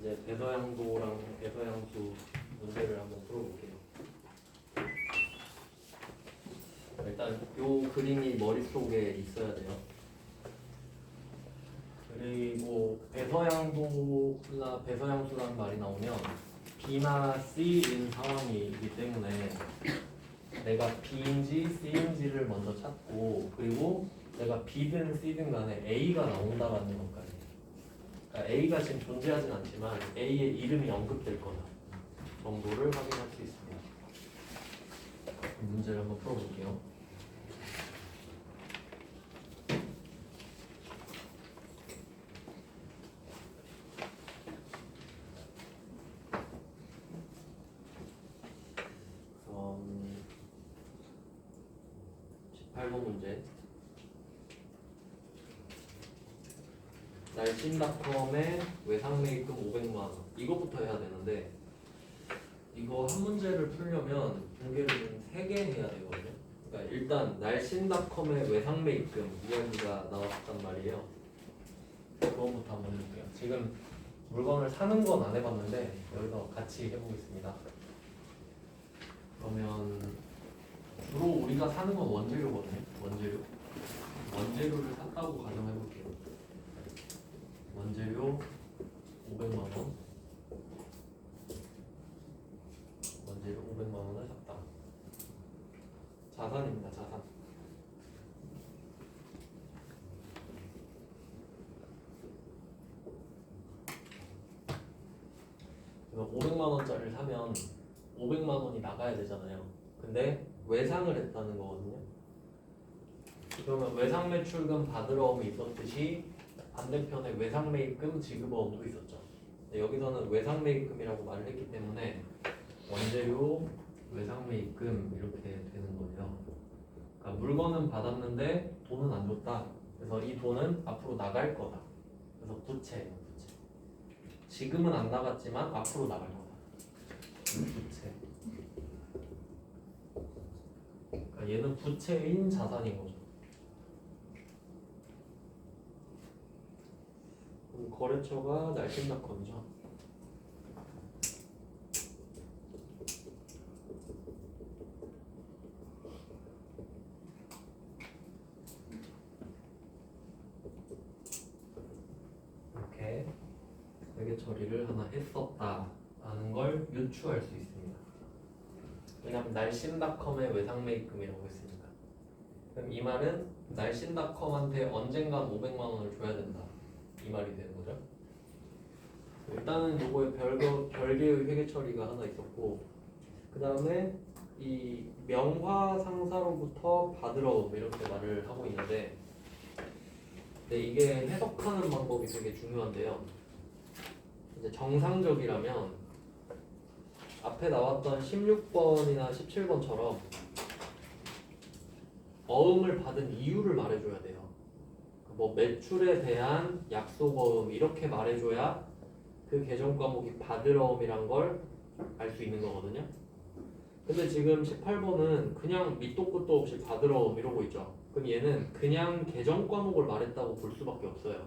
이제 배서양도랑 배서양수 문제를 한번 풀어볼게요. 일단 요 그림이 머릿속에 있어야 돼요. 그리고 배서양도나 배서양수라는 말이 나오면 B나 C인 상황이기 때문에 내가 B인지 C인지를 먼저 찾고, 그리고 내가 B든 C든 간에 A가 나온다라는 것까지. 그러니까 A가 지금 존재하진 않지만 A의 이름이 언급될 거다 정도를 확인할 수 있습니다. 문제를 한번 풀어볼게요. 음, 18번 문제. 날씬닷컴의 외상매입금 500만원. 이거부터 해야 되는데, 이거 한 문제를 풀려면 공개를 좀 3개 해야 되거든요. 그러니까 일단 날씬닷컴의 외상매입금 이야기가 나왔단 말이에요. 그거부터 한번 해볼게요. 지금 물건을 사는 건 안 해봤는데 여기서 같이 해보겠습니다. 그러면 주로 우리가 사는 건 원재료거든요. 원재료를 샀다고 가정해볼게요. 원재료 500만원, 원재료 500만원을 샀다. 자산입니다. 자산. 그래서 500만원짜리를 사면 500만원이 나가야 되잖아요. 근데 외상을 했다는 거거든요. 그러면 외상매출금 받으러움이 있었듯이 반대편에 외상매입금 지급어음도 있었죠. 여기서는 외상매입금이라고 말을 했기 때문에 원재료 외상매입금 이렇게 되는 거예요. 그러니까 물건은 받았는데 돈은 안 줬다. 그래서 이 돈은 앞으로 나갈 거다. 그래서 부채예요. 부채. 지금은 안 나갔지만 앞으로 나갈 거다. 부채. 그러니까 얘는 부채인 자산인 거죠. 거래처가 날씬닷컴이죠. 이렇게 회계 처리를 하나 했었다라는 걸 유추할 수 있습니다. 왜냐하면 날씬닷컴의 외상매입금이라고 했으니까. 그럼 이 말은 날씬닷컴한테 언젠간 500만 원을 줘야 된다. 이 말이 되는 거죠. 일단은 요거에 별개의 회계 처리가 하나 있었고, 그 다음에 이 명화상사로부터 받으러 이렇게 말을 하고 있는데, 근데 이게 해석하는 방법이 되게 중요한데요. 이제 정상적이라면 앞에 나왔던 16번이나 17번처럼 어음을 받은 이유를 말해줘야 돼요. 뭐 매출에 대한 약속어음 이렇게 말해줘야 그 계정 과목이 받으러움이란 걸 알 수 있는 거거든요. 근데 지금 18번은 그냥 밑도 끝도 없이 받으러움 이러고 있죠. 그럼 얘는 그냥 계정 과목을 말했다고 볼 수밖에 없어요.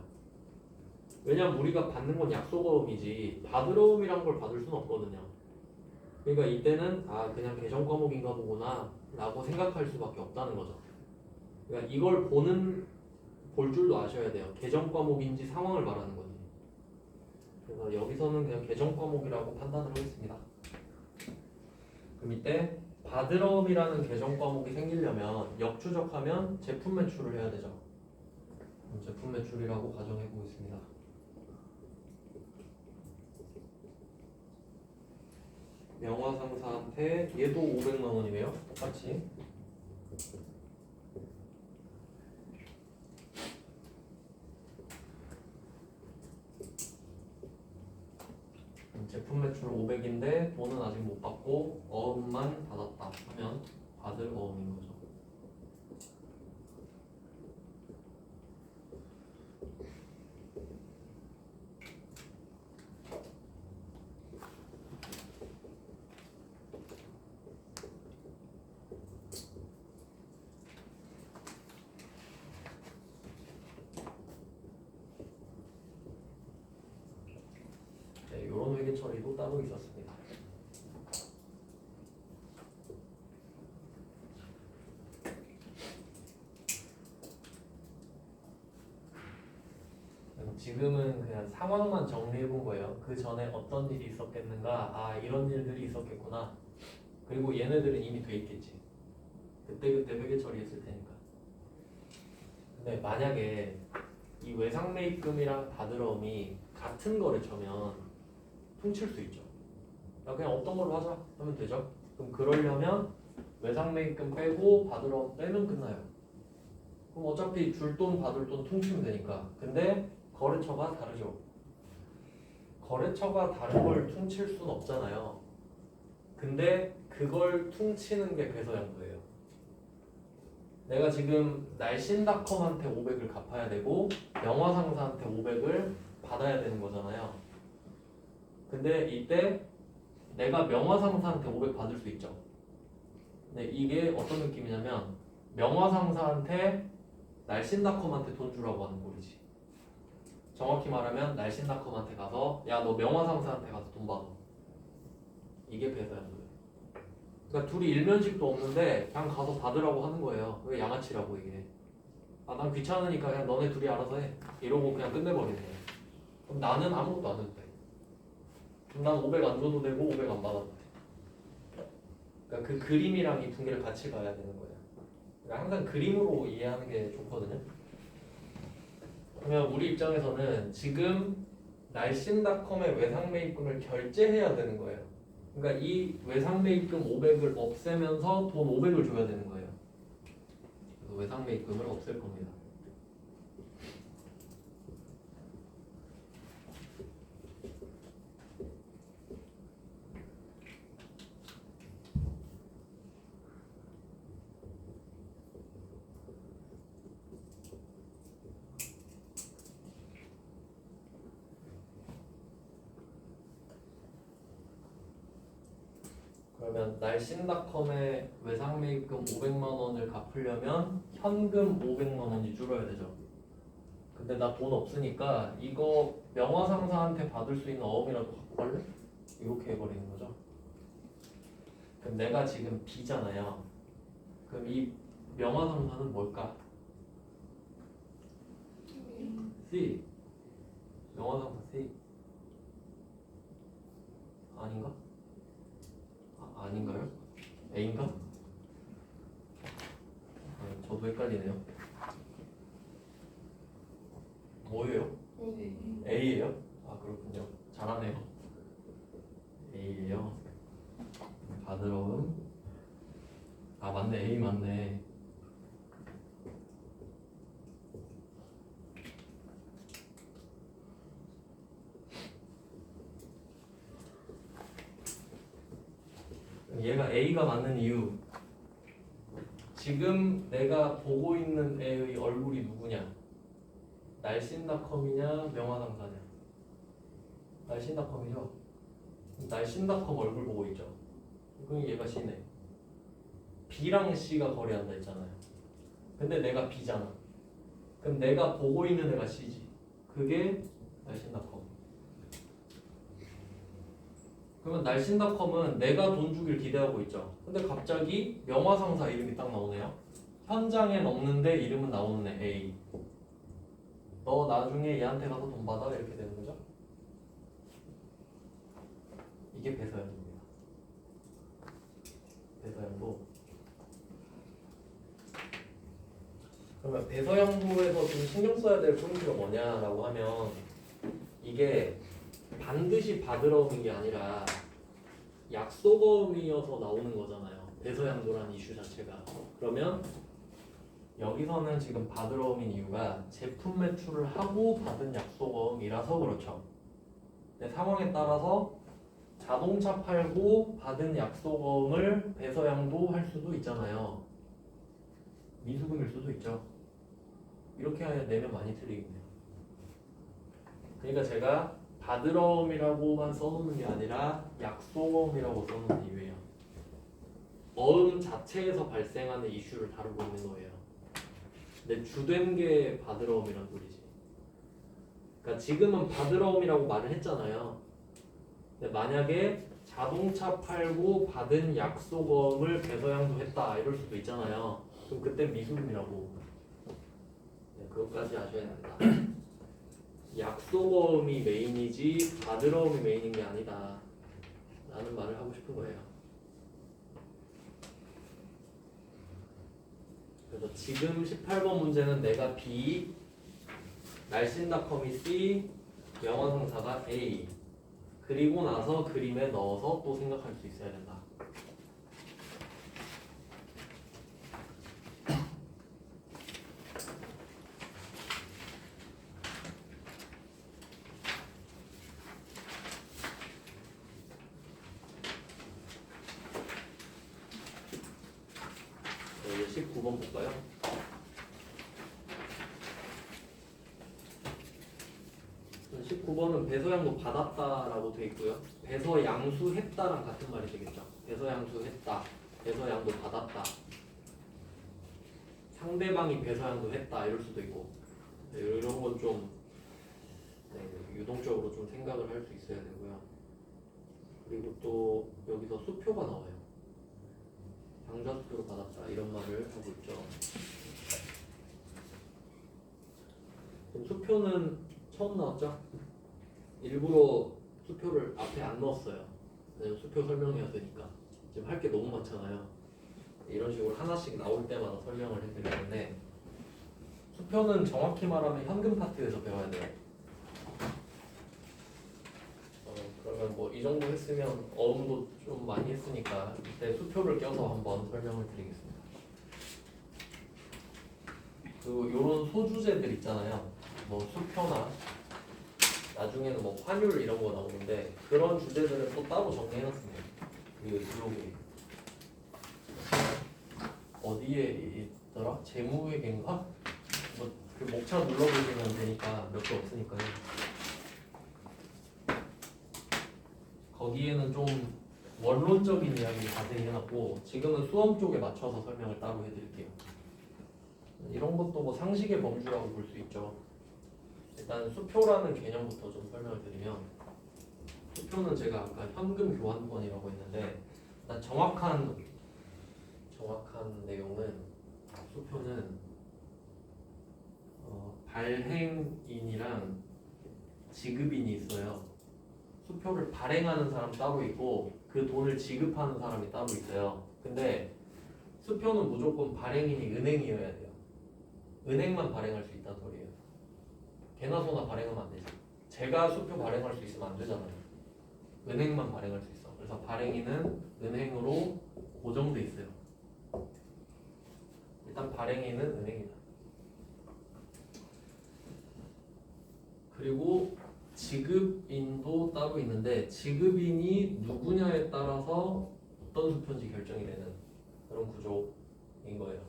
왜냐면 우리가 받는 건 약속어음이지 받으러움이란 걸 받을 수는 없거든요. 그러니까 이때는 그냥 계정 과목인가 보구나 라고 생각할 수밖에 없다는 거죠. 그러니까 이걸 볼 줄도 아셔야 돼요. 계정 과목인지 상황을 말하는 거지. 그래서 여기서는 그냥 계정 과목이라고 판단을 하겠습니다. 그럼 이때 받으러움이라는 계정 과목이 생기려면 역추적하면 제품 매출을 해야 되죠. 그럼 제품 매출이라고 가정해 보겠습니다. 명화상사한테 얘도 500만 원이네요. 똑같이. 제품 매출 500인데 돈은 아직 못 받고 어음만 받았다 하면 받을 어음인 거죠. 베개 처리도 따로 있었습니다. 지금은 그냥 상황만 정리해 본 거예요. 그 전에 어떤 일이 있었겠는가? 아, 이런 일들이 있었겠구나. 그리고 얘네들은 이미 돼 있겠지. 그때 회계 처리했을 테니까. 근데 만약에 이 외상매입금이랑 바드러움이 같은 거래처면 퉁칠 수 있죠. 야, 그냥 어떤 걸로 하자 하면 되죠. 그럼 그러려면 외상매입금 빼고 바드러움 빼면 끝나요. 그럼 어차피 줄 돈 받을 돈 퉁치면 되니까. 근데 거래처가 다르죠. 거래처가 다른 걸 퉁칠 순 없잖아요. 근데 그걸 퉁치는 게 배서양도예요. 내가 지금 날씬닷컴한테 500을 갚아야 되고 명화상사한테 500을 받아야 되는 거잖아요. 근데 이때 내가 명화상사한테 500 받을 수 있죠. 근데 이게 어떤 느낌이냐면 명화상사한테 날씬닷컴한테 돈 주라고 하는 꼴이지. 정확히 말하면 날씬닷컴한테 가서 야, 너 명화상사한테 가서 돈 받아. 이게 배서양도예요. 그러니까 둘이 일면식도 없는데 그냥 가서 받으라고 하는 거예요. 왜 양아치라고 이게. 아, 난 귀찮으니까 그냥 너네 둘이 알아서 해. 이러고 그냥 끝내버리는 거예요. 그럼 나는 아무것도 안 해도 돼. 그럼 난 500 안 줘도 되고 500 안 받아도 돼. 그러니까 그 그림이랑 이 분계를 같이 가야 되는 거예요. 그러니까 항상 그림으로 이해하는 게 좋거든요. 그러면 우리 입장에서는 지금 날씬닷컴의 외상매입금을 결제해야 되는 거예요. 그러니까 이 외상매입금 500을 없애면서 돈 500을 줘야 되는 거예요. 그래서 외상매입금을 없앨 겁니다. 그러면 날씬닷컴의 외상매입금 500만 원을 갚으려면 현금 500만 원이 줄어야 되죠. 근데 나 돈 없으니까 이거 명화상사한테 받을 수 있는 어음이라도 갖고 갈래? 이렇게 해버리는 거죠. 그럼 내가 지금 B잖아요. 그럼 이 명화상사는 뭘까? C. 명화상사 C. 아닌가? 아닌가요? A인가? 저도 헷갈리네요. 뭐예요? A예요? 아, 그렇군요. 잘하네요. A예요. 바드러움. 아, 맞네. A 맞네. 얘가 A가 맞는 이유. 지금 내가 보고 있는 애의 얼굴이 누구냐? 날씬닷컴이냐 명화상사냐? 날씬닷컴이죠. 날씬닷컴 얼굴 보고 있죠. 그럼 얘가 C네. B랑 C가 거래한다 했잖아요. 근데 내가 B잖아. 그럼 내가 보고 있는 애가 C지. 그게 날씬닷컴. 그러면 날씬닷컴은 내가 돈 주길 기대하고 있죠. 근데 갑자기 명화상사 이름이 딱 나오네요. 현장엔 없는데 이름은 나오는 애 A. 너 나중에 얘한테 가서 돈 받아 이렇게 되는 거죠. 이게 배서양도입니다. 배서양도. 그러면 배서양도에서 좀 신경 써야 될 포인트가 뭐냐라고 하면 이게 반드시 바드러움인 게 아니라 약속어음이어서 나오는 거잖아요. 배서양도라는 이슈 자체가. 그러면 여기서는 지금 바드러움인 이유가 제품 매출을 하고 받은 약속어음이라서 그렇죠. 근데 상황에 따라서 자동차 팔고 받은 약속어음을 배서양도 할 수도 있잖아요. 미수금일 수도 있죠. 이렇게 내면 많이 틀리겠네요. 그러니까 제가 바드러움이라고만 써놓는 게 아니라 약속어음이라고 써놓는 이유예요. 어음 자체에서 발생하는 이슈를 다루고 있는 거예요. 근데 주된 게 바드러움이란 소리지. 그러니까 지금은 바드러움이라고 말을 했잖아요. 근데 만약에 자동차 팔고 받은 약속금을 배서양도했다 이럴 수도 있잖아요. 그럼 그때 미수금이라고. 네, 그것까지 아셔야 된다. 약속금이 메인이지 받으러움이 메인인 게 아니다 라는 말을 하고 싶은 거예요. 그래서 지금 18번 문제는 내가 B, 날씬닷컴이 C, 명화상사가 A. 그리고 나서 그림에 넣어서 또 생각할 수 있어야 된다. 이제 19번 볼까요? 19번은 배서양도 받았다라고 돼 있고요. 배서양수했다랑 같은 말이 되겠죠. 배서양수했다, 배서양도 받았다. 상대방이 배서양도 했다 이럴 수도 있고 이런 건 좀 유동적으로 좀 생각을 할 수 있어야 되고요. 그리고 또 여기서 수표가 나와요. 방자수표로 받았다 이런 말을 하고 있죠. 그럼 수표는 처음 나왔죠? 일부러 수표를 앞에 안 넣었어요. 왜냐면 수표 설명해야 되니까. 지금 할 게 너무 많잖아요. 이런 식으로 하나씩 나올 때마다 설명을 해드리는데 수표는 정확히 말하면 현금 파트에서 배워야 돼요. 그러면 뭐 이 정도 했으면 어음도 좀 많이 했으니까 이때 수표를 껴서 한번 설명을 드리겠습니다. 그 요런 소주제들 있잖아요. 뭐 수표나 나중에는 뭐 환율 이런 거 나오는데 그런 주제들은 또 따로 정리해놨습니다. 그 블로그에 어디에 있더라? 재무회계인가? 뭐 그 목차 눌러보시면 되니까 몇 개 없으니까요. 거기에는 좀 원론적인 이야기를 자세히 해놨고 지금은 수험 쪽에 맞춰서 설명을 따로 해드릴게요. 이런 것도 뭐 상식의 범주라고 볼 수 있죠. 일단 수표라는 개념부터 좀 설명을 드리면 수표는 제가 아까 현금 교환권이라고 했는데 일단 정확한 내용은 수표는 발행인이랑 지급인이 있어요. 수표를 발행하는 사람 따로 있고 그 돈을 지급하는 사람이 따로 있어요. 근데 수표는 무조건 발행인이 은행이어야 돼요. 은행만 발행할 수 있다는 소리예요. 개나 소나 발행하면 안 되죠. 제가 수표 발행할 수 있으면 안 되잖아요. 은행만 발행할 수 있어. 그래서 발행인은 은행으로 고정돼 있어요. 일단 발행인은 은행이다. 그리고 지급인도 따로 있는데 지급인이 누구냐에 따라서 어떤 수표인지 결정이 되는 그런 구조인 거예요.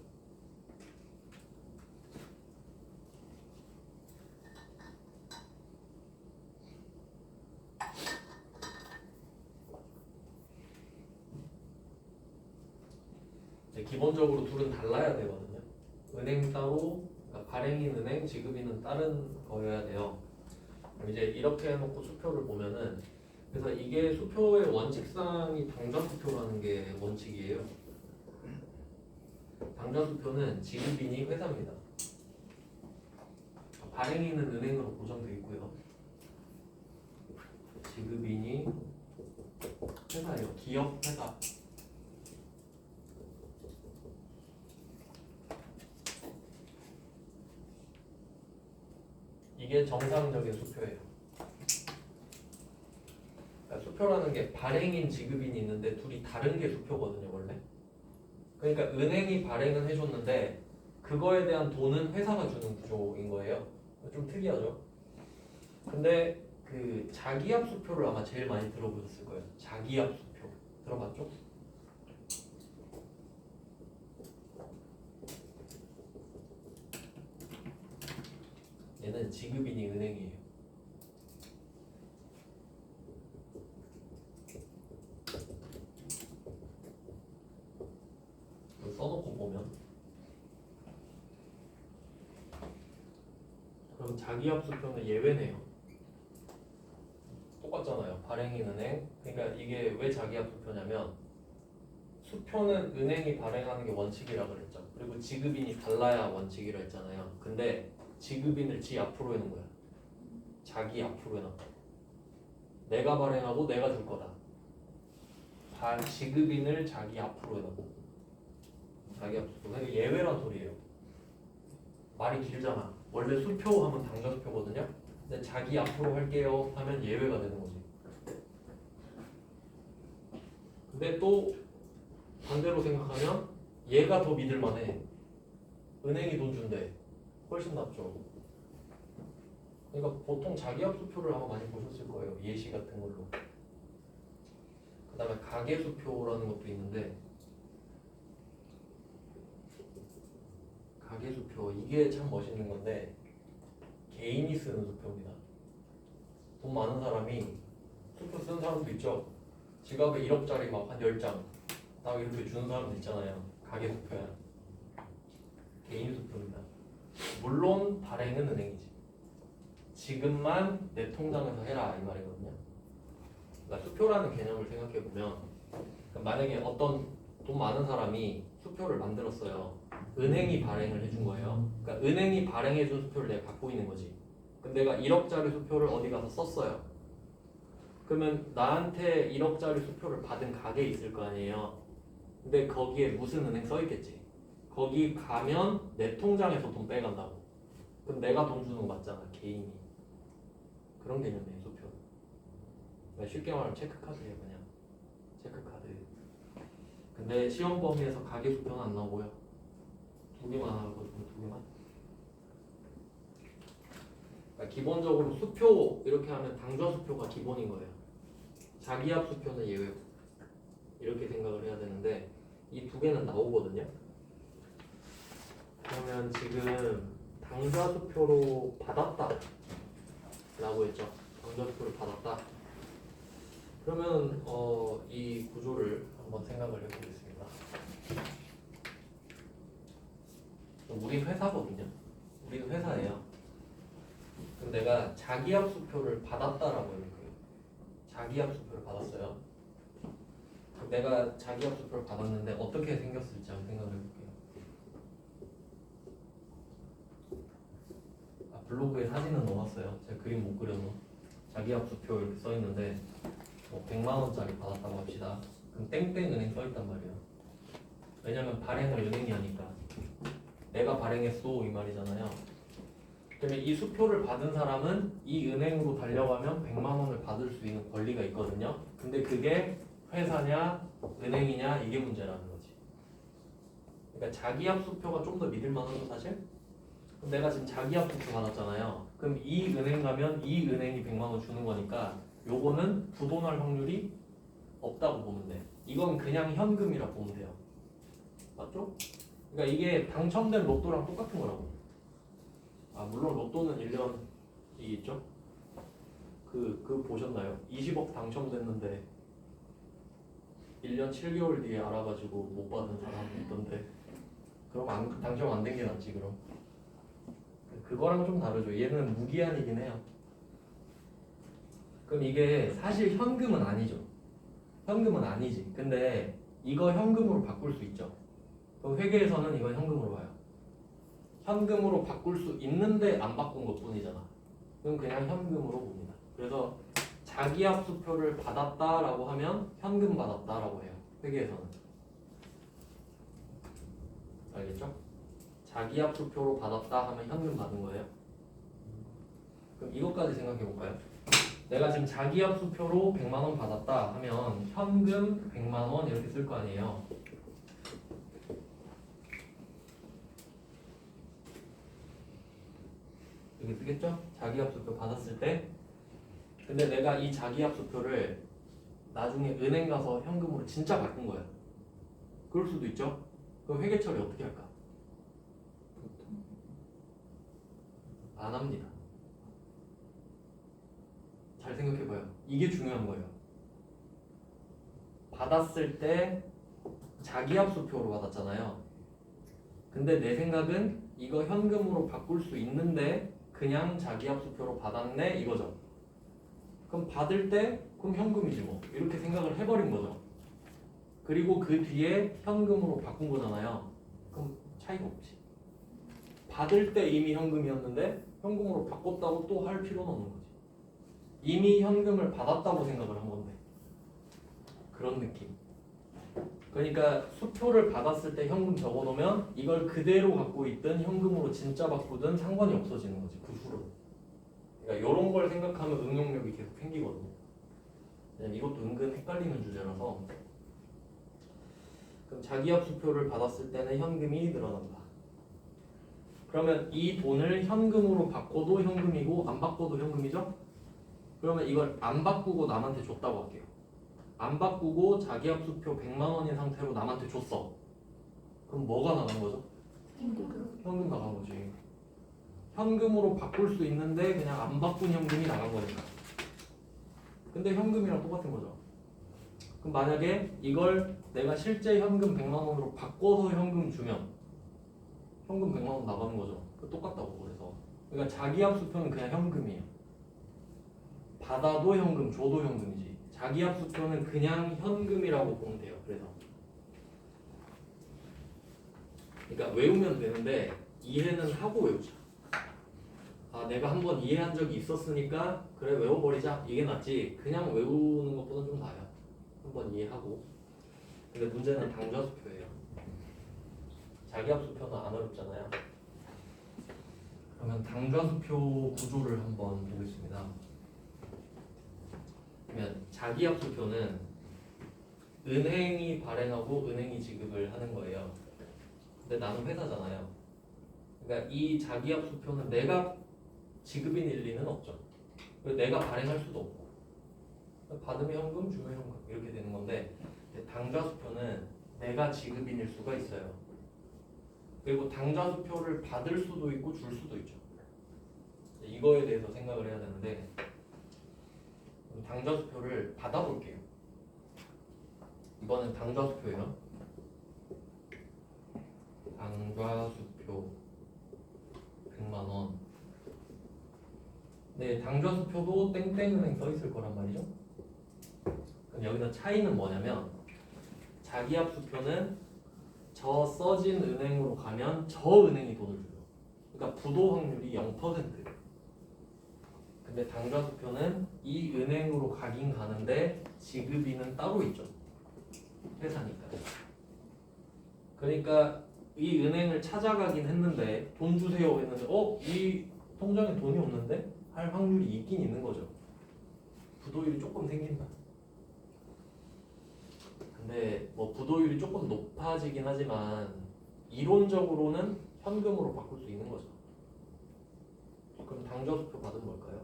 기본적으로 둘은 달라야 되거든요. 은행 따로, 그러니까 발행인 은행, 지급인은 다른 거여야 돼요. 그럼 이제 이렇게 해놓고 수표를 보면은 그래서 이게 수표의 원칙상이 당좌수표라는 게 원칙이에요. 당좌수표는 지급인이 회사입니다. 발행인은 은행으로 고정되어 있고요. 지급인이 회사예요. 기업, 회사. 이게 정상적인 수표예요. 그러니까 수표라는 게 발행인, 지급인이 있는데 둘이 다른 게 수표거든요, 원래. 그러니까 은행이 발행은 해줬는데 그거에 대한 돈은 회사가 주는 구조인 거예요. 좀 특이하죠? 근데 그 자기압 수표를 아마 제일 많이 들어보셨을 거예요. 자기압 수표. 들어봤죠? 얘는 지급인이 은행이에요. 써놓고 보면 그럼 자기압 수표는 예외네요. 똑같잖아요. 발행인 은행. 그러니까 이게 왜 자기압 수표냐면 수표는 은행이 발행하는 게 원칙이라 그랬죠. 그리고 지급인이 달라야 원칙이라 했잖아요. 근데 지급인을 지 앞으로 해놓은 거야. 자기 앞으로 해놨다. 내가 발행하고 내가 줄 거다. 지급인을 자기 앞으로 해놓고 자기 앞으로. 그러니까 예외란 소리예요. 말이 길잖아. 원래 수표 하면 당좌 수표거든요. 근데 자기 앞으로 할게요 하면 예외가 되는 거지. 근데 또 반대로 생각하면 얘가 더 믿을만해. 은행이 돈 준대. 훨씬 낫죠. 그러니까 보통 자기압 수표를 아마 많이 보셨을 거예요. 예시 같은 걸로. 그 다음에 가계수표라는 것도 있는데 가계수표 이게 참 멋있는 건데 개인이 쓰는 수표입니다. 돈 많은 사람이 수표 쓰는 사람도 있죠. 지갑에 1억짜리 막 한 10장 딱 이렇게 주는 사람도 있잖아요. 가계수표야. 개인 수표입니다. 물론 발행은 은행이지. 지금만 내 통장에서 해라 이 말이거든요. 그러니까 수표라는 개념을 생각해 보면 만약에 어떤 돈 많은 사람이 수표를 만들었어요. 은행이 발행을 해준 거예요. 그러니까 은행이 발행해준 수표를 내가 갖고 있는 거지. 근데 내가 1억짜리 수표를 어디 가서 썼어요. 그러면 나한테 1억짜리 수표를 받은 가게 있을 거 아니에요. 근데 거기에 무슨 은행 써 있겠지. 거기 가면 내 통장에서 돈 빼간다고. 그럼 내가 돈 주는 거 맞잖아, 개인이. 그런 개념이에요, 수표. 그러니까 쉽게 말하면 체크카드예요, 그냥. 체크카드. 근데 시험 범위에서 가계 수표는 안 나오고요. 두 개만 나오거든요, 두 개만. 그러니까 기본적으로 수표 이렇게 하면 당좌 수표가 기본인 거예요. 자기압 수표는 예외고. 이렇게 생각을 해야 되는데 이 두 개는 나오거든요. 그러면 지금 당좌 수표로 받았다 라고 했죠. 당좌 수표를 받았다. 그러면 이 구조를 한번 생각을 해보겠습니다. 우리 회사거든요. 우리는 회사예요. 그럼 내가 자기압 수표를 받았다라고 해볼게요. 자기압 수표를 받았어요. 그럼 내가 자기압 수표를 받았는데 어떻게 생겼을지 한번 생각을 해볼게요. 블로그에 사진은 넣어놨어요. 제가 그림 못 그려서. 자기압 수표 이렇게 써있는데 100만원짜리 받았다고 합시다. 그럼 땡땡 은행 써있단 말이에요. 왜냐면 발행을 은행이 하니까. 내가 발행했어 이 말이잖아요. 그러면 이 수표를 받은 사람은 이 은행으로 달려가면 100만원을 받을 수 있는 권리가 있거든요. 근데 그게 회사냐 은행이냐 이게 문제라는 거지. 그러니까 자기압 수표가 좀 더 믿을만하죠 사실. 그럼 내가 지금 자기압 수표 받았잖아요. 그럼 이 은행 가면 이 은행이 100만원 주는 거니까 요거는 부도날 확률이 없다고 보면 돼. 이건 그냥 현금이라 보면 돼요. 맞죠? 그러니까 이게 당첨된 로또랑 똑같은 거라고. 물론 로또는 1년이 있죠? 그 보셨나요? 20억 당첨됐는데 1년 7개월 뒤에 알아가지고 못 받은 사람이 있던데 그럼 당첨 안 된 게 낫지 그럼. 그거랑 좀 다르죠. 얘는 무기한이긴 해요. 그럼 이게 사실 현금은 아니죠. 현금은 아니지. 근데 이거 현금으로 바꿀 수 있죠. 그럼 회계에서는 이건 현금으로 봐요. 현금으로 바꿀 수 있는데 안 바꾼 것 뿐이잖아. 그럼 그냥 현금으로 봅니다. 그래서 자기압 수표를 받았다라고 하면 현금 받았다라고 해요. 회계에서는. 알겠죠? 자기압 수표로 받았다 하면 현금 받은 거예요. 그럼 이것까지 생각해 볼까요? 내가 지금 자기압 수표로 100만원 받았다 하면 현금 100만원 이렇게 쓸 거 아니에요. 이렇게 쓰겠죠? 자기압 수표 받았을 때. 근데 내가 이 자기압 수표를 나중에 은행 가서 현금으로 진짜 바꾼 거야. 그럴 수도 있죠? 그럼 회계 처리 어떻게 할까? 안 합니다. 잘 생각해봐요. 이게 중요한 거예요. 받았을 때 자기압 수표로 받았잖아요. 근데 내 생각은 이거 현금으로 바꿀 수 있는데 그냥 자기압 수표로 받았네 이거죠. 그럼 받을 때 그럼 현금이지 뭐 이렇게 생각을 해버린 거죠. 그리고 그 뒤에 현금으로 바꾼 거잖아요. 그럼 차이가 없지. 받을 때 이미 현금이었는데 현금으로 바꿨다고 또 할 필요는 없는 거지. 이미 현금을 받았다고 생각을 한 건데 그런 느낌. 그러니까 수표를 받았을 때 현금 적어놓으면 이걸 그대로 갖고 있든 현금으로 진짜 바꾸든 상관이 없어지는 거지 그 후로. 그러니까 이런 걸 생각하면 응용력이 계속 생기거든요. 왜냐면 이것도 은근 헷갈리는 주제라서. 그럼 자기압 수표를 받았을 때는 현금이 늘어난다. 그러면 이 돈을 현금으로 바꿔도 현금이고 안 바꿔도 현금이죠? 그러면 이걸 안 바꾸고 남한테 줬다고 할게요. 안 바꾸고 자기압 수표 100만 원인 상태로 남한테 줬어. 그럼 뭐가 나간 거죠? 현금 나간 거지. 현금으로 바꿀 수 있는데 그냥 안 바꾼 현금이 나간 거니까. 근데 현금이랑 똑같은 거죠. 그럼 만약에 이걸 내가 실제 현금 100만 원으로 바꿔서 현금 주면 현금 100만 원 나가는 거죠. 똑같다고 그래서. 그러니까 자기압 수표는 그냥 현금이에요. 받아도 현금, 줘도 현금이지. 자기압 수표는 그냥 현금이라고 보면 돼요. 그래서. 그러니까 외우면 되는데 이해는 하고 외우자. 아, 내가 한번 이해한 적이 있었으니까 그래 외워버리자 이게 낫지. 그냥 외우는 것보다 좀 나아요. 한번 이해하고. 근데 문제는 당좌수표예요. 자기압 수표는 안 어렵잖아요. 그러면 당좌수표 구조를 한번 보겠습니다. 그러면 자기압 수표는 은행이 발행하고 은행이 지급을 하는 거예요. 근데 나는 회사잖아요. 그러니까 이 자기압 수표는 내가 지급인일 리는 없죠. 그리고 내가 발행할 수도 없고 받으면 현금, 주면 현금 이렇게 되는 건데 당좌수표는 내가 지급인일 수가 있어요. 그리고 당좌수표를 받을 수도 있고 줄 수도 있죠. 이거에 대해서 생각을 해야 되는데 당좌수표를 받아볼게요. 이번엔 당좌수표예요. 당좌수표 100만원. 네, 당좌수표도 땡땡은행 써있을 거란 말이죠. 그럼 여기서 차이는 뭐냐면 자기압 수표는 저 써진 은행으로 가면 저 은행이 돈을 줘요. 그러니까 부도 확률이 0%. 근데 당좌수표는 이 은행으로 가긴 가는데 지급인은 따로 있죠. 회사니까. 그러니까 이 은행을 찾아가긴 했는데 돈 주세요 했는데 이 통장에 돈이 없는데? 할 확률이 있긴 있는 거죠. 부도율이 조금 생긴다. 근데 뭐 부도율이 조금 높아지긴 하지만 이론적으로는 현금으로 바꿀 수 있는 거죠. 그럼 당좌수표 받은 뭘까요?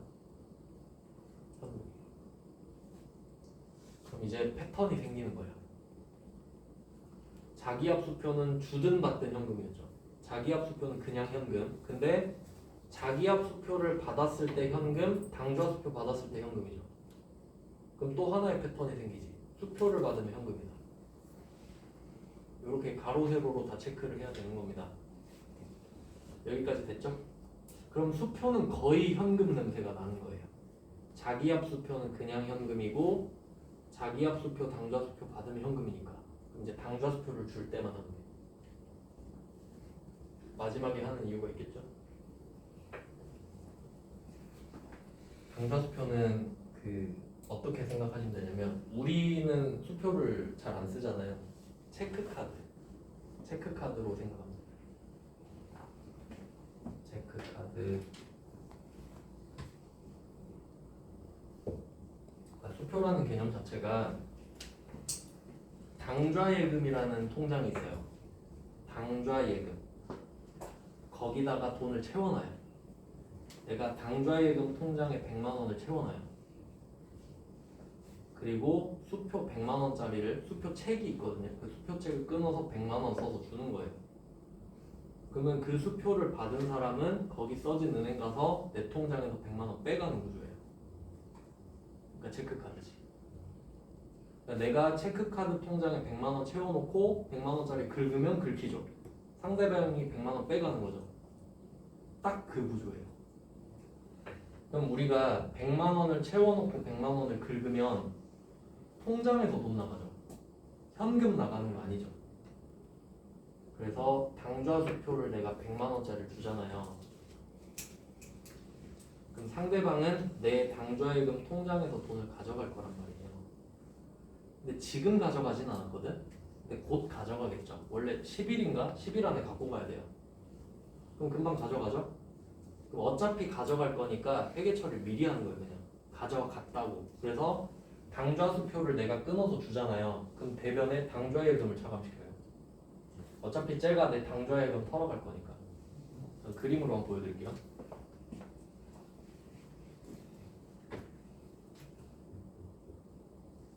현금. 그럼 이제 패턴이 생기는 거예요. 자기압 수표는 주든 받든 현금이었죠. 자기압 수표는 그냥 현금. 근데 자기압 수표를 받았을 때 현금, 당좌수표 받았을 때 현금이죠. 그럼 또 하나의 패턴이 생기지. 수표를 받으면 현금이다. 이렇게 가로 세로로 다 체크를 해야 되는 겁니다. 여기까지 됐죠? 그럼 수표는 거의 현금 냄새가 나는 거예요. 자기압 수표는 그냥 현금이고 자기압 수표, 당좌수표 받으면 현금이니까. 그럼 이제 당좌수표를 줄 때만 하면 돼요. 마지막에 하는 이유가 있겠죠? 당좌수표는 어떻게 생각하시면 되냐면 우리는 수표를 잘 안 쓰잖아요. 체크카드로 생각합니다. 체크카드. 수표라는 개념 자체가 당좌예금이라는 통장이 있어요. 당좌예금. 거기다가 돈을 채워놔요. 내가 당좌예금 통장에 100만 원을 채워놔요. 그리고 수표 100만 원짜리를 수표 책이 있거든요. 그 수표 책을 끊어서 100만 원 써서 주는 거예요. 그러면 그 수표를 받은 사람은 거기 써진 은행 가서 내 통장에서 100만 원 빼가는 구조예요. 그러니까 체크카드지. 그러니까 내가 체크카드 통장에 100만 원 채워놓고 100만 원짜리 긁으면 긁히죠. 상대방이 100만 원 빼가는 거죠. 딱 그 구조예요. 그럼 우리가 100만 원을 채워놓고 100만 원을 긁으면 통장에서 돈 나가죠. 현금 나가는 거 아니죠. 그래서 당좌수표를 내가 100만 원짜리를 주잖아요. 그럼 상대방은 내 당좌예금 통장에서 돈을 가져갈 거란 말이에요. 근데 지금 가져가진 않았거든. 근데 곧 가져가겠죠. 원래 10일인가? 10일 안에 갖고 가야 돼요. 그럼 금방 가져가죠? 그럼 어차피 가져갈 거니까 회계 처리를 미리 하는 거예요. 그냥 가져갔다고. 그래서 당좌수표를 내가 끊어서 주잖아요. 그럼 대변에 당좌예금을 차감시켜요. 어차피 쟤가 내 당좌예금 털어갈 거니까. 그림으로 한번 보여드릴게요.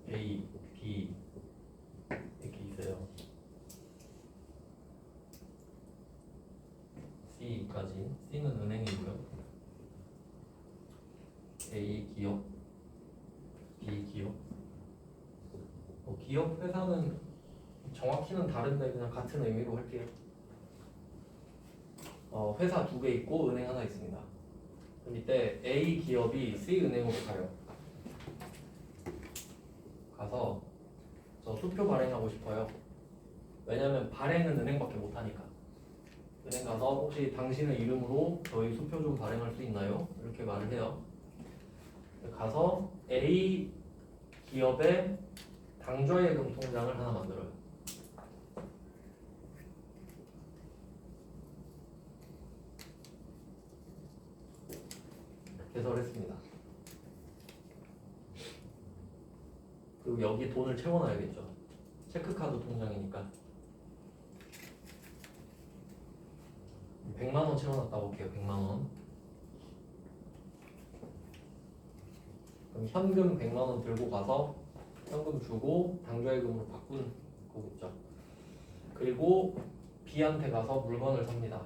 A, B 이렇게 있어요. C까지. C는 은행이고요. A 기업, B 기업. 기업 회사는 정확히는 다른데 그냥 같은 의미로 할게요. 회사 2개 있고 은행 하나 있습니다. 그럼 이때 A 기업이 C 은행으로 가요. 가서 저 수표 발행하고 싶어요. 왜냐면 발행은 은행밖에 못하니까. 은행 가서 혹시 당신의 이름으로 저희 수표 좀 발행할 수 있나요? 이렇게 말을 해요. 가서 A 기업의 당좌예금 통장을 하나 만들어요. 개설했습니다. 그리고 여기 돈을 채워놔야겠죠. 체크카드 통장이니까 100만 원 채워놨다고 할게요. 100만 원. 그럼 현금 100만 원 들고 가서 현금 주고 당좌예금으로 바꾼 거겠죠. 그리고 B한테 가서 물건을 삽니다.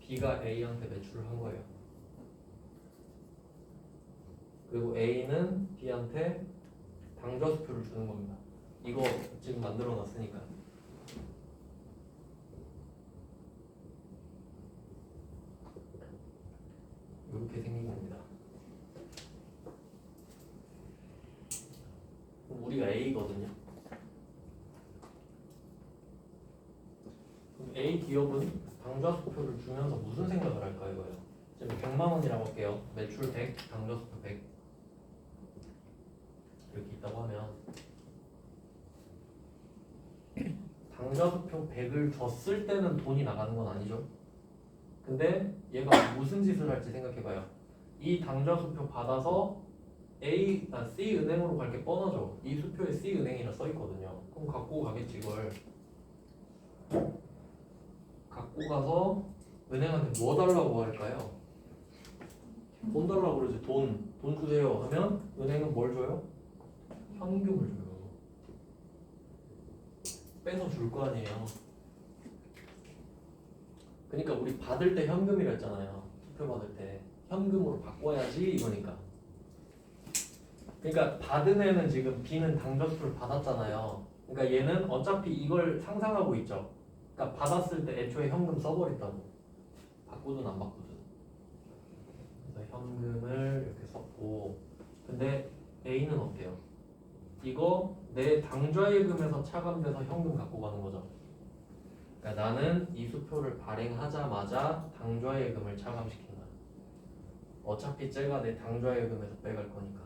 B가 A한테 매출을 한 거예요. 그리고 A는 B한테 당좌수표를 주는 겁니다. 이거 지금 만들어 놨으니까. 이렇게 생긴 겁니다. 그럼 우리가 A거든요. 그럼 A 기업은 당좌수표를 주면서 무슨 생각을 할까 이거예요. 지금 100만 원이라고 할게요. 매출 100, 당좌수표 100 이렇게 있다고 하면 당좌수표 100을 줬을 때는 돈이 나가는 건 아니죠. 근데 얘가 무슨 짓을 할지 생각해봐요. 이 당좌수표 받아서 C 은행으로 갈 게 뻔하죠. 이 수표에 C 은행이라 써있거든요. 그럼 갖고 가겠지 이걸. 갖고 가서 은행한테 뭐 달라고 할까요? 돈 달라고 그러지. 돈 주세요 하면 은행은 뭘 줘요? 현금을 줘요. 빼서 줄 거 아니에요. 그러니까 우리 받을 때 현금이라 했잖아요. 수표 받을 때 현금으로 바꿔야지 이거니까. 그러니까 받은 애는 지금 B는 당좌수표를 받았잖아요. 그러니까 얘는 어차피 이걸 상상하고 있죠. 그러니까 받았을 때 애초에 현금 써버렸다고. 바꾸든 안 바꾸든. 그래서 현금을 이렇게 썼고. 근데 A는 어때요? 이거 내 당좌예금에서 차감돼서 현금 갖고 가는 거죠. 그러니까 나는 이 수표를 발행하자마자 당좌예금을 차감시킨다. 어차피 쟤가 내 당좌예금에서 빼갈 거니까.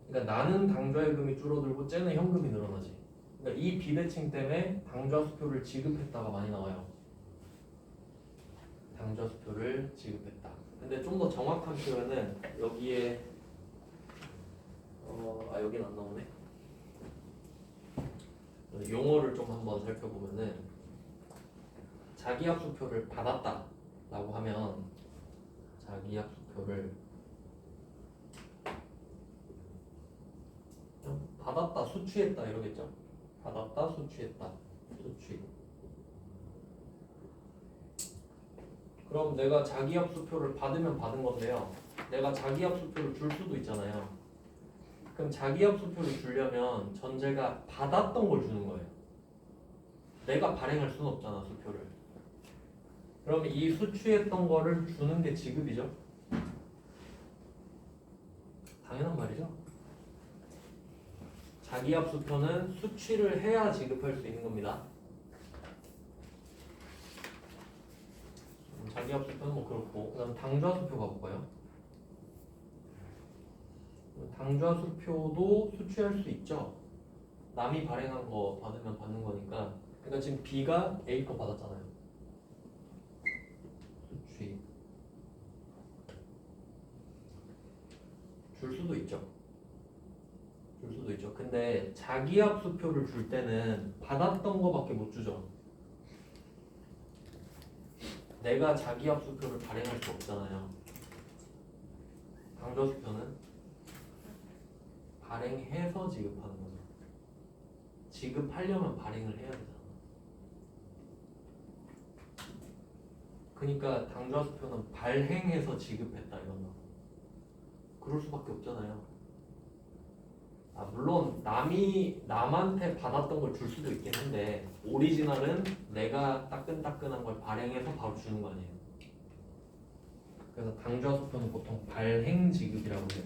그러니까 나는 당좌예금이 줄어들고 쟤는 현금이 늘어나지. 그러니까 이 비대칭 때문에 당좌수표를 지급했다가 많이 나와요. 당좌수표를 지급했다. 근데 좀 더 정확한 표현은 여기에 여긴 안 나오네. 용어를 좀 한번 살펴보면은 자기합수표를 받았다 라고 하면 자기합수표를 받았다 수취했다 이러겠죠. 받았다 수취했다 수취. 그럼 내가 자기합수표를 받으면 받은 건데요. 내가 자기합수표를 줄 수도 있잖아요. 그럼 자기합수표를 주려면 전제가 받았던 걸 주는 거예요. 내가 발행할 수는 없잖아 수표를. 그럼 이 수취했던 거를 주는 게 지급이죠? 당연한 말이죠. 자기압수표는 수취를 해야 지급할 수 있는 겁니다. 자기압수표는 뭐 그렇고, 그 다음 당좌수표 가볼까요? 당좌수표도 수취할 수 있죠. 남이 발행한 거 받으면 받는 거니까. 그러니까 지금 B가 A 거 받았잖아요. 수취 줄 수도 있죠. 줄 수도 있죠. 근데 자기압수표를 줄 때는 받았던 거밖에 못 주죠. 내가 자기압수표를 발행할 수 없잖아요. 당좌수표는 발행해서 지급하는 거죠. 지급하려면 발행을 해야 되잖아. 그러니까 당좌수표는 발행해서 지급했다 이런 거. 그럴 수밖에 없잖아요. 물론 남한테 받았던 걸 줄 수도 있긴 한데 오리지널은 내가 따끈따끈한 걸 발행해서 바로 주는 거 아니에요. 그래서 당좌수표는 보통 발행 지급이라고 해요.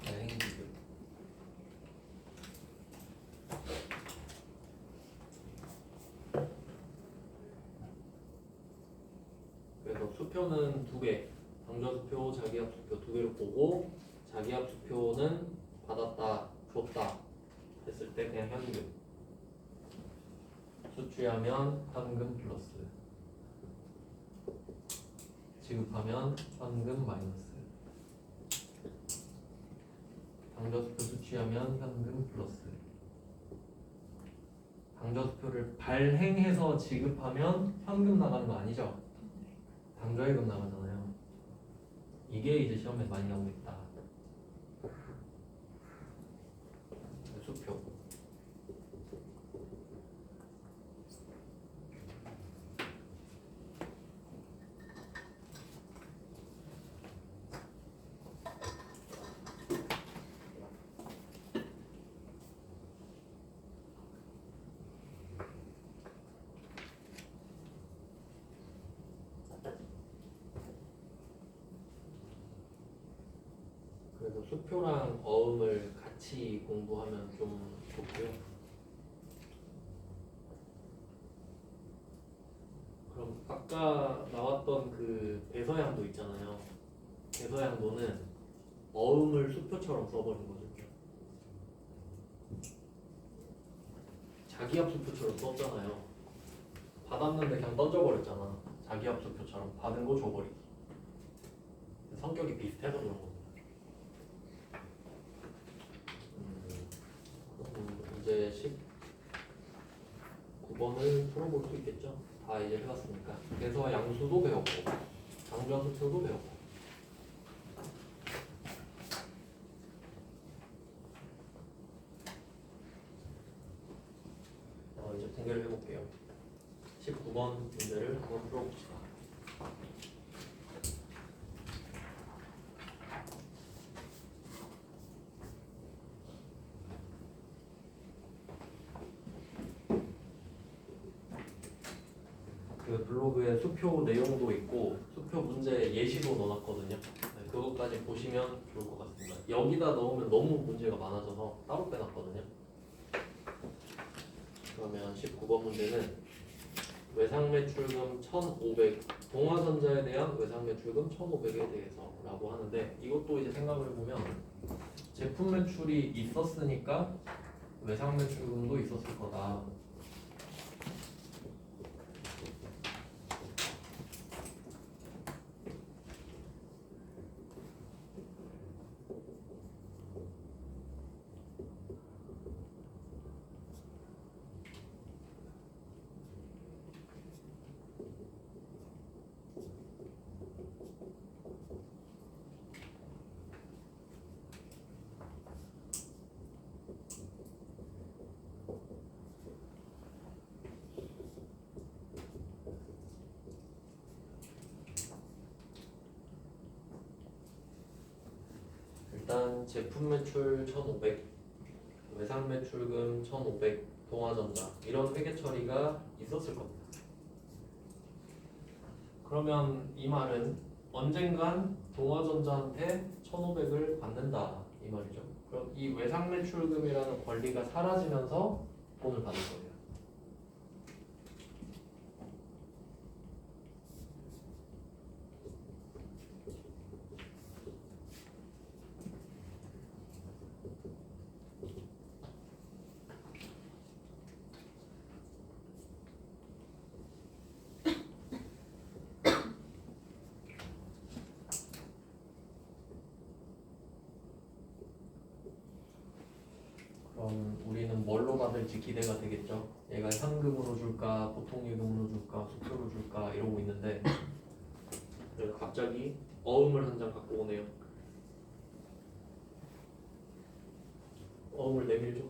발행 지급. 그래서 수표는 두 개. 당좌수표, 자기압수표 두 개를 보고 자기압수표는 받았다, 줬다 했을 때 그냥 현금. 수취하면 현금 플러스. 지급하면 현금 마이너스. 당좌수표 수취하면 현금 플러스. 당좌수표를 발행해서 지급하면 현금 나가는 거 아니죠? 당좌예금 나가잖아요. 이게 이제 시험에 많이 나오고 있다. 수표. 그래서 수표랑 어음을 같이 공부하면 좀 좋고요. 그럼 아까 나왔던 그 배서양도 있잖아요. 배서양도는 어음을 수표처럼 써버린 거죠. 자기압 수표처럼 썼잖아요. 받았는데 그냥 던져버렸잖아. 자기압 수표처럼 받은 거 줘버리기. 성격이 비슷해서 그런 겁니다. 이제 19번을 풀어볼 수 있겠죠? 다 이제 해봤으니까. 그래서 양수도 배웠고 당좌수표도 배웠고. 이제 공개를 해볼게요. 19번 문제를 한번 풀어봅시다. 그 블로그에 수표 내용도 있고 수표 문제 예시도 넣어놨거든요. 네, 그것까지 보시면 좋을 것 같습니다. 여기다 넣으면 너무 문제가 많아져서 따로 빼놨거든요. 그러면 19번 문제는 외상매출금 1,500 동화전자에 대한 외상매출금 1,500에 대해서 라고 하는데 이것도 이제 생각을 해보면 제품 매출이 있었으니까 외상매출금도 있었을 거다. 일단 제품 매출 1,500, 외상 매출금 1,500, 동화전자 이런 회계 처리가 있었을 겁니다. 그러면 이 말은 언젠간 동화전자한테 1,500을 받는다 이 말이죠. 그럼 이 외상매출금이라는 권리가 사라지면서 돈을 받을 거예요. 그럼 우리는 뭘로 받을지 기대가 되겠죠. 얘가 현금으로 줄까, 보통예금으로 줄까, 수표로 줄까 이러고 있는데 내가 갑자기 어음을 한 장 갖고 오네요. 어음을 내밀죠.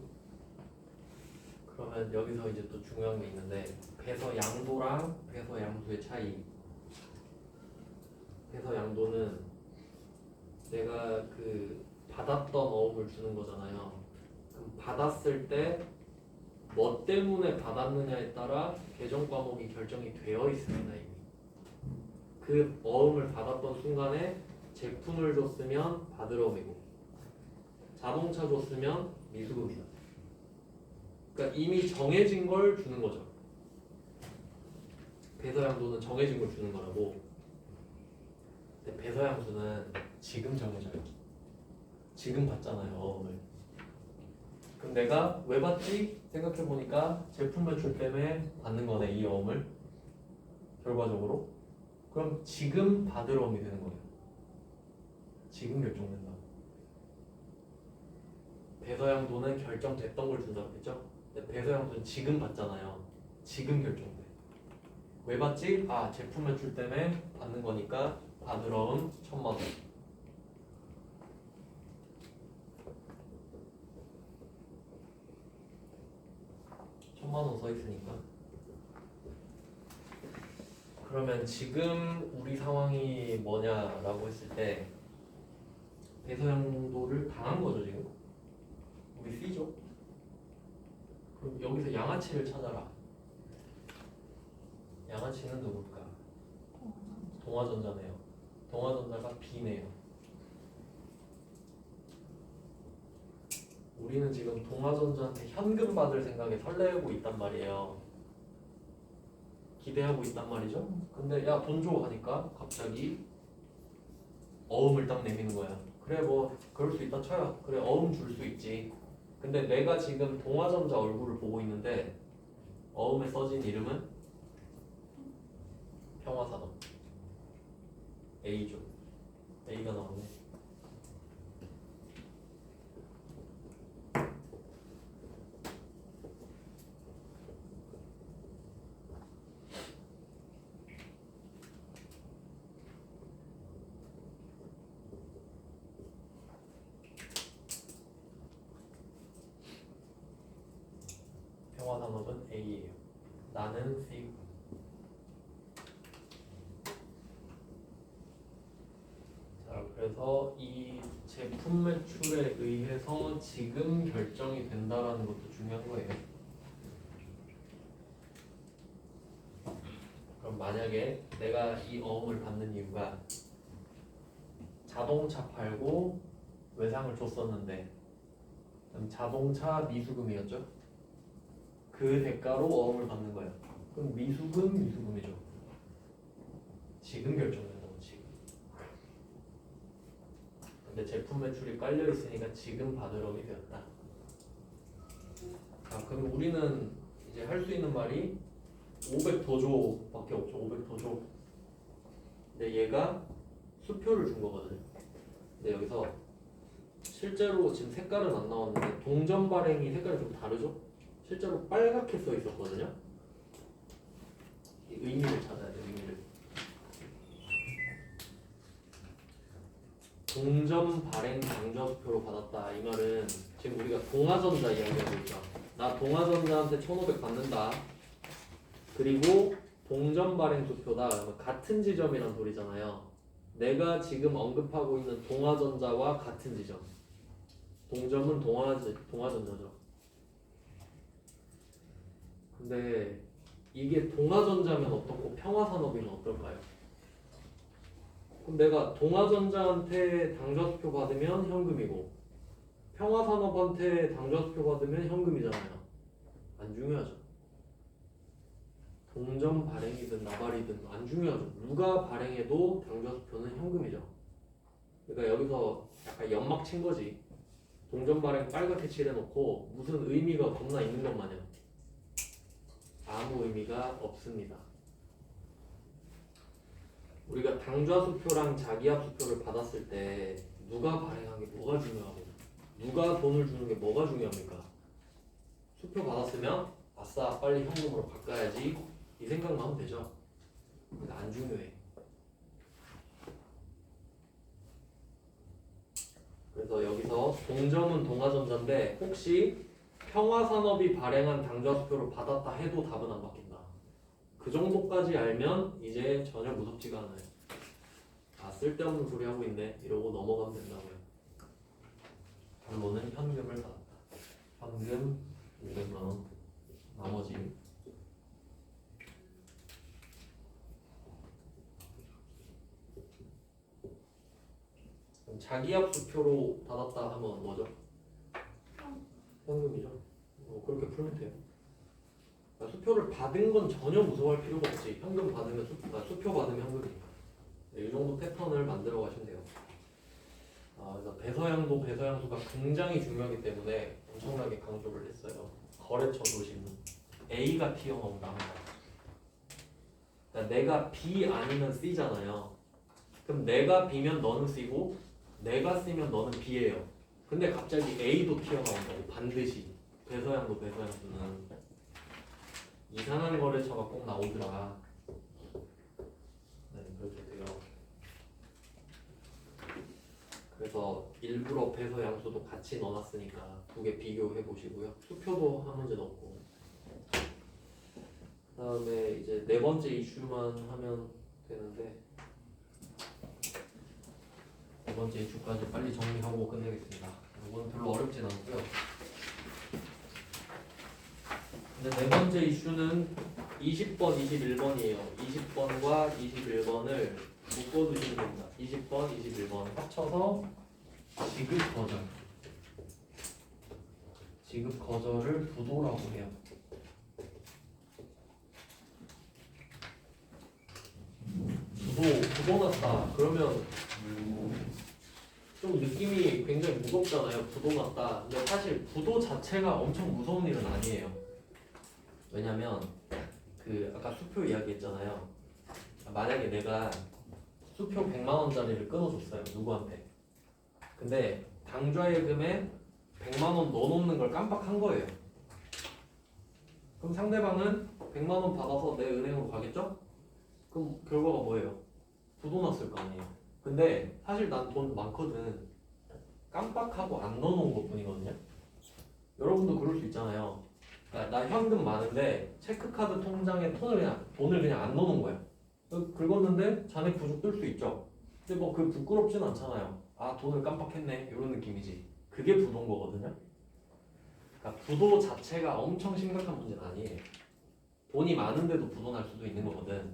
그러면 여기서 이제 또 중요한 게 있는데 배서 양도랑 배서 양수의 차이. 배서 양도는 내가 그 받았던 어음을 주는 거잖아요. 그럼 받았을 때 뭐 때문에 받았느냐에 따라 계정 과목이 결정이 되어 있습니다. 이미 그 어음을 받았던 순간에 제품을 줬으면 받으러이고 자동차 줬으면 미수금이다. 그러니까 이미 정해진 걸 주는 거죠. 배서양도는 정해진 걸 주는 거라고. 근데 배서양수는 지금 정해져요. 지금 받잖아요, 어음을. 그럼 내가 왜 받지? 생각해보니까 제품 매출 때문에 받는 거네, 이 어음을. 결과적으로. 그럼 지금 받을 어음이 되는 거예요. 지금 결정된다고. 배서양도는 결정됐던 걸 준다고 했죠? 근데 배서양도는 지금 받잖아요. 지금 결정돼. 왜 받지? 아, 제품 매출 때문에 받는 거니까 받을 어음 1,000만 원. 1,000만 원 써 있으니까. 그러면 지금 우리 상황이 뭐냐라고 했을 때 배서양도를 당한 거죠 지금. 우리 C죠. 그럼 여기서 양아치를 찾아라. 양아치는 누굴까? 동화전자네요. 동화전자가 B네요. 우리는 지금 동화전자한테 현금 받을 생각에 설레고 있단 말이에요. 기대하고 있단 말이죠. 근데 야 돈 줘 하니까 갑자기 어음을 딱 내미는 거야. 그래 뭐 그럴 수 있다 쳐요. 그래 어음 줄 수 있지. 근데 내가 지금 동화전자 얼굴을 보고 있는데 어음에 써진 이름은 평화산업 A죠. A가 나오네. 평화산업은 A예요. 나는 C. 자, 그래서 이 제품 매출에 의해서 지금 결정이 된다라는 것도 중요한 거예요. 그럼 만약에 내가 이 어음을 받는 이유가 자동차 팔고 외상을 줬었는데 그럼 자동차 미수금이었죠? 그 대가로 어음을 받는 거예요. 그럼 미수금이죠. 지금 결정된다고 지금. 근데 제품 매출이 깔려 있으니까 지금 받을 어음이 되었다. 자, 그럼 우리는 이제 할 수 있는 말이 500 더 줘밖에 없죠. 500 더 줘. 근데 얘가 수표를 준 거거든요. 근데 여기서 실제로 지금 색깔은 안 나왔는데 동전 발행이 색깔이 좀 다르죠? 실제로 빨갛게 써 있었거든요. 이 의미를 찾아야 돼요. 의미를. 동전 발행 당좌수표로 받았다. 이 말은 지금 우리가 동화전자 이야기하고 있죠. 나 동화전자한테 1,500 받는다. 그리고 동전 발행 수표다. 그러면 같은 지점이란 소리잖아요. 내가 지금 언급하고 있는 동화전자와 같은 지점. 동점은 동화전자죠. 근데 이게 동아전자면 어떻고 평화산업이면 어떨까요? 그럼 내가 동아전자한테 당좌수표 받으면 현금이고 평화산업한테 당좌수표 받으면 현금이잖아요. 안 중요하죠. 동전 발행이든 나발이든 안 중요하죠. 누가 발행해도 당좌수표는 현금이죠. 그러니까 여기서 약간 연막 친 거지. 동전 발행 빨갛게 칠해놓고 무슨 의미가 겁나 있는 것 마냥 아무 의미가 없습니다. 우리가 당좌수표랑 자기압수표를 받았을 때 누가 발행한 게 뭐가 중요하고 누가 돈을 주는 게 뭐가 중요합니까? 수표 받았으면 아싸 빨리 현금으로 바꿔야지 이 생각만 하면 되죠. 그러니까 안 중요해. 그래서 여기서 동점은 동아전자인데 혹시 평화산업이 발행한 당좌수표를 받았다 해도 답은 안 바뀐다. 그 정도까지 알면 이제 전혀 무섭지가 않아요. 아 쓸데없는 소리 하고 있네 이러고 넘어가면 된다고요. 결론은 현금을 받았다. 현금 500만원 나머지 자기압수표로 받았다 하면 뭐죠? 현금이죠. 그렇게 풀면 돼요. 그러니까 수표를 받은 건 전혀 무서워할 필요가 없지. 현금 받으면 수표 받으면 현금이니까. 네, 이 정도 패턴을 만들어 가시면 돼요. 그래서 배서양도 배서양수가 굉장히 중요하기 때문에 엄청나게 강조를 했어요. 거래처 도시는 A가 튀어나온다. 그러니까 내가 B 아니면 C잖아요. 그럼 내가 B면 너는 C고 내가 C면 너는 B예요. 근데 갑자기 A도 튀어나온다고 반드시. 배서양도 배서양수는 이상한 거래처가 꼭 나오더라. 네, 그렇게 돼요. 그래서 일부러 배서양수도 같이 넣어놨으니까 두 개 비교해 보시고요. 수표도 한 문제 넣고. 그 다음에 이제 네 번째 이슈만 하면 되는데 네 번째 이슈까지 빨리 정리하고 끝내겠습니다. 이건 별로 어렵진 않고요. 근데 네 번째 이슈는 20번, 21번이에요. 20번과 21번을 묶어두시면 됩니다. 20번, 21번 합쳐서 지급 거절. 지급 거절을 부도라고 해요. 부도 났다. 그러면 좀 느낌이 굉장히 무겁잖아요. 부도 났다. 근데 사실 부도 자체가 엄청 무서운 일은 아니에요. 왜냐면 그 아까 수표 이야기했잖아요. 만약에 내가 수표 100만 원짜리를 끊어줬어요. 누구한테. 근데 당좌예금에 100만 원 넣어놓는 걸 깜빡한 거예요. 그럼 상대방은 100만 원 받아서 내 은행으로 가겠죠? 그럼 결과가 뭐예요? 부도 났을 거 아니에요. 근데 사실 난 돈 많거든. 깜빡하고 안 넣어놓은 것 뿐이거든요. 여러분도 그럴 수 있잖아요. 나 현금 많은데 체크카드 통장에 돈을 그냥 안 넣어놓은 거야. 긁었는데 잔액 부족 뜰 수 있죠. 근데 뭐 그 부끄럽진 않잖아요. 아 돈을 깜빡했네 이런 느낌이지. 그게 부도인 거거든요. 그러니까 부도 자체가 엄청 심각한 문제는 아니에요. 돈이 많은데도 부도 날 수도 있는 거거든.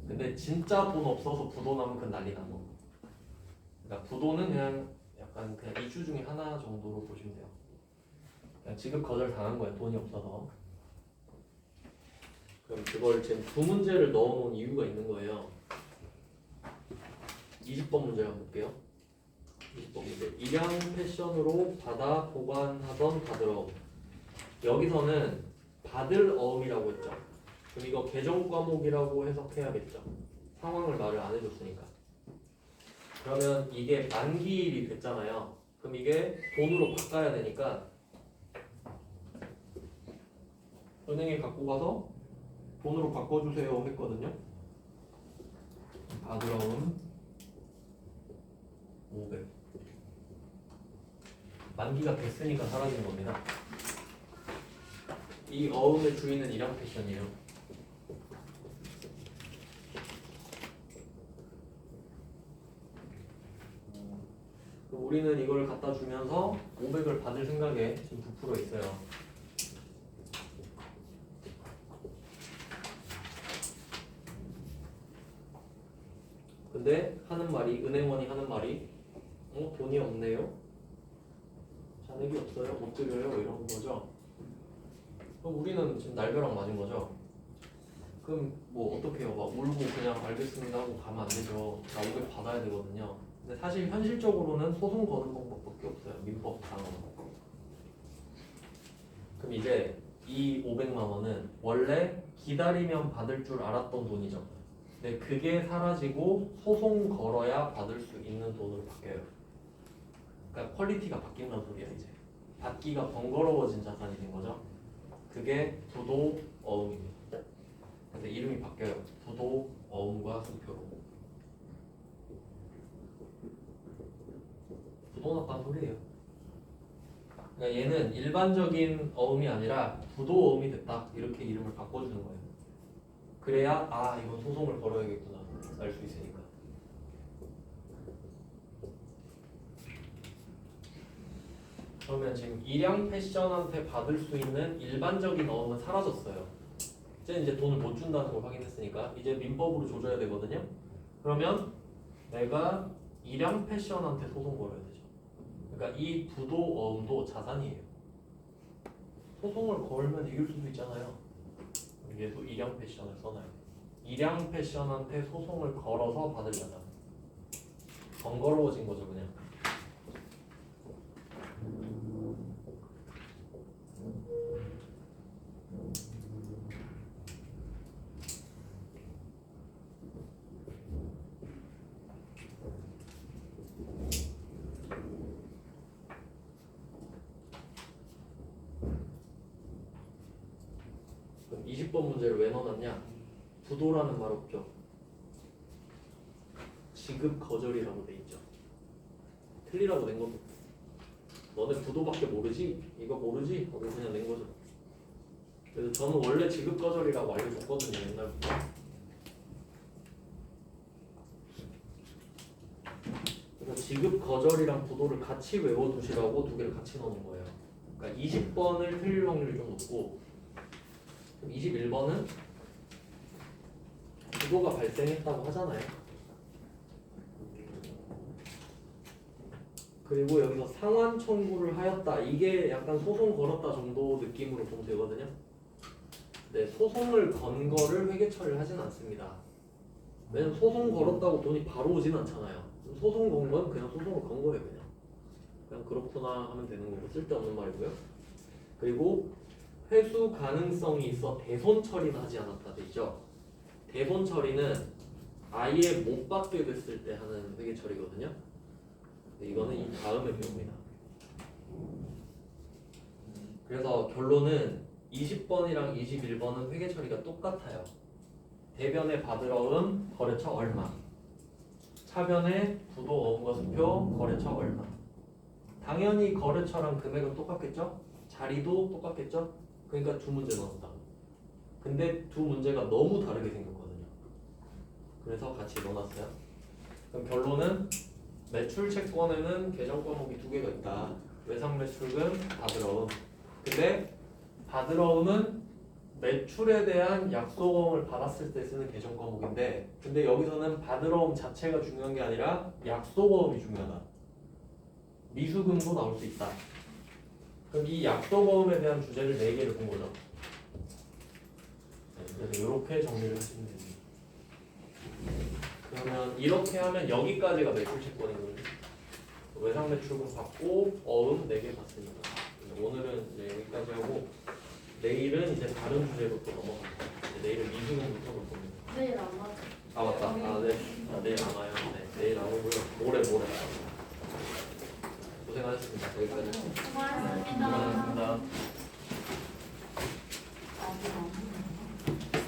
근데 진짜 돈 없어서 부도 나면 그건 난리 나는 거. 그러니까 부도는 그냥 약간 그냥 이슈 중에 하나 정도로 보시면 돼요. 그냥 지급 거절 당한 거예요. 돈이 없어서. 그럼 그걸 지금 두 문제를 넣어놓은 이유가 있는 거예요. 20번 문제 한번 볼게요. 20번 문제. 일양 패션으로 받아 보관하던 받으러. 여기서는 받을 어음이라고 했죠. 그럼 이거 계정 과목이라고 해석해야겠죠. 상황을 말을 안 해줬으니까. 그러면 이게 만기일이 됐잖아요. 그럼 이게 돈으로 바꿔야 되니까 은행에 갖고 가서 돈으로 바꿔주세요 했거든요. 받으러온 500. 만기가 됐으니까 사라진 겁니다. 이 어음의 주인은 일양 패션이에요. 우리는 이걸 갖다 주면서 500을 받을 생각에 지금 부풀어 있어요. 근데 하는 말이 은행원이 하는 말이 돈이 없네요. 잔액이 없어요. 못 드려요. 이런 거죠. 그럼 우리는 지금 날벼락 맞은 거죠. 그럼 뭐 어떻게 해요? 막 울고 그냥 알겠습니다 하고 가면 안 되죠. 나 500 받아야 되거든요. 근데 사실 현실적으로는 소송 거는 방법밖에 없어요. 민법상으로. 그럼 이제 이 500만 원은 원래 기다리면 받을 줄 알았던 돈이죠. 근데 그게 사라지고 소송 걸어야 받을 수 있는 돈으로 바뀌어요. 그러니까 퀄리티가 바뀐다는 소리야 이제. 받기가 번거로워진 자산이 된 거죠. 그게 부도 어음입니다. 그래서 이름이 바뀌어요. 부도 어음과 수표로. 부도 났다는 소리예요. 그러니까 얘는 일반적인 어음이 아니라 부도 어음이 됐다. 이렇게 이름을 바꿔주는 거예요. 그래야 아 이건 소송을 걸어야겠구나 알 수 있으니까. 그러면 지금 일양 패션한테 받을 수 있는 일반적인 어음은 사라졌어요. 이제 돈을 못 준다는 걸 확인했으니까 이제 민법으로 조져야 되거든요. 그러면 내가 일양 패션한테 소송 걸어야 되죠. 그러니까 이 부도 어음도 자산이에요. 소송을 걸면 이길 수도 있잖아요. 얘도 일양 패션을 써놔요. 일양 패션한테 소송을 걸어서 받으려다 번거로워진 거죠 그냥. 그럼 20번 문제를 왜 넣어놨냐? 부도라는 말 없죠. 지급 거절이라고 돼 있죠. 틀리라고 낸 것도 너네 부도밖에 모르지? 이거 모르지? 하고 그냥 낸 거죠. 그래서 저는 원래 지급 거절이라고 알려줬거든요 옛날부터. 그래서 지급 거절이랑 부도를 같이 외워두시라고 두 개를 같이 넣는 거예요. 그러니까 20번을 틀릴 확률이 좀 높고 21번은 부도가 발생했다고 하잖아요. 그리고 여기서 상환 청구를 하였다. 이게 약간 소송 걸었다 정도 느낌으로 보면 되거든요. 네, 소송을 건 거를 회계 처리를 하진 않습니다. 왜냐면 소송 걸었다고 돈이 바로 오진 않잖아요. 소송 건 건 그냥 소송을 건 거예요. 그냥 그렇구나 하면 되는 거고 쓸데없는 말이고요. 그리고 회수 가능성이 있어 대손 처리는 하지 않았다 되죠. 대손 처리는 아예 못 받게 됐을 때 하는 회계 처리거든요. 이거는 이 다음에 배웁니다. 그래서 결론은 20번이랑 21번은 회계 처리가 똑같아요. 대변에 받으러음 거래처 얼마, 차변에 부도 어음과 수표 거래처 얼마. 당연히 거래처랑 금액은 똑같겠죠? 자리도 똑같겠죠? 그러니까 두 문제 넣었다. 근데 두 문제가 너무 다르게 생겼거든요. 그래서 같이 넣어놨어요. 그럼 결론은 매출 채권에는 계정 과목이 두 개가 있다. 외상 매출금, 받으러음. 근데 받으러음은 매출에 대한 약속어음을 받았을 때 쓰는 계정 과목인데, 근데 여기서는 받으러음 자체가 중요한 게 아니라 약속어음이 중요하다. 미수금도 나올 수 있다. 그럼 이 약속어음에 대한 주제를 4개를 본 거죠. 네, 그래서 이렇게 정리를 하시면 됩니다. 그러면 이렇게 하면 여기까지가 매출 채권이거든요. 외상 매출금 받고 어음 4개 받습니다. 오늘은 이제 여기까지 하고 내일은 이제 다른 주제로 또 넘어갑니다. 내일은 미수금부터 볼 겁니다. 내일 안 맞아. 아 맞다. 아 네. 아, 내일 안 와요. 네. 내일 안 오고요. 모레. 고생하셨습니다. 여기까지. 수고하셨습니다. 고생하셨습니다.